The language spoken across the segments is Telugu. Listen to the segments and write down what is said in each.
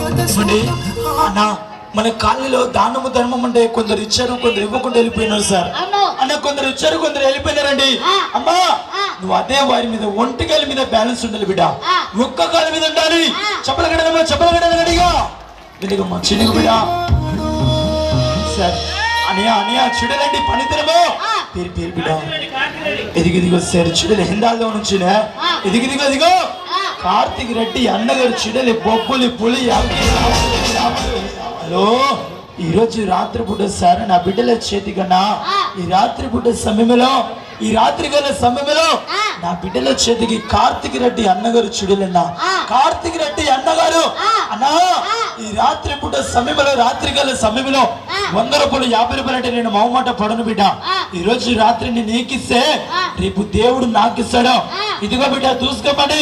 అన్నా మన కాలనీలో దానము ధర్మం అంటే కొందరు ఇచ్చారు, కొందరు ఇవ్వకుండా వెళ్ళిపోయినారు సార్. అన్న కొందరు ఇచ్చారు, కొందరు వెళ్ళిపోయినారండి. అమ్మా నువ్వు అదే వారి మీద ఒంటికాల మీద బ్యాలెన్స్ ఉండాలి బిడ్డ, ఒక్క కాల మీద ఉండాలి. చెప్పలగడమా చెప్పలగడగా వెలుగమ్మా చినుగు బిడ్డ సార్. అనియా అనియా చూడలేండి పనితనము పేరు పేరు బిడ్డ. ఎదిగిదిగో సార్ చూడలే హిందాల్లో నుంచి ఎదిగిదిగో ఎదిగో కార్తీక్ రెడ్డి అన్నగారు చూడలే బొబ్బులి పులి. హలో ఈరోజు రాత్రి పూట సార్ నా బిడ్డల చేతి కన్నా ఈ రాత్రి పూట సమయంలో ఈ రాత్రి గల సమయంలో నా బిడ్డల చేతికి కార్తీక్ రెడ్డి అన్నగారు చూడలేనా. కార్తీక్ రెడ్డి అన్నగారు అన్నా ఈ రాత్రి పూట సమయంలో రాత్రి గల సమయంలో 100 రూపాయలు 50 రూపాయలు అంటే నేను మొహమాట పడను బిడ్డ. ఈ రోజు రాత్రి నేను నీకిస్తే రేపు దేవుడు నాకిస్తాడు. ఇదిగో బిడ్డ చూసుకోమని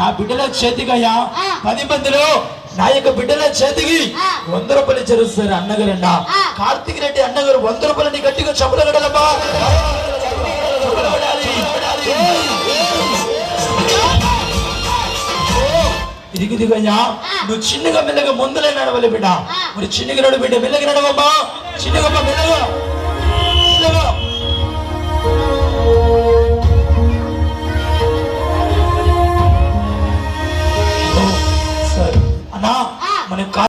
నా బిడ్డల చేతికయ్యా 10 మందిలో నా యొక్క బిడ్డల చేతికి 100 రూపాయలు జరుగుతారు అన్నగారన్నా. కార్తీక్ రెడ్డి అన్నగారు 100 రూపాయలని గట్టిగా చెప్పగలడమ్మా. ఇదిగిదిగయ్యా నువ్వు చిన్నగా మెల్లగా ముందులే నడవాలి బిడ్డ. మరి చిన్నగా నడు బిడ్డ, మెల్లగా నడవమ్మా, చిన్నగా మెల్లగా.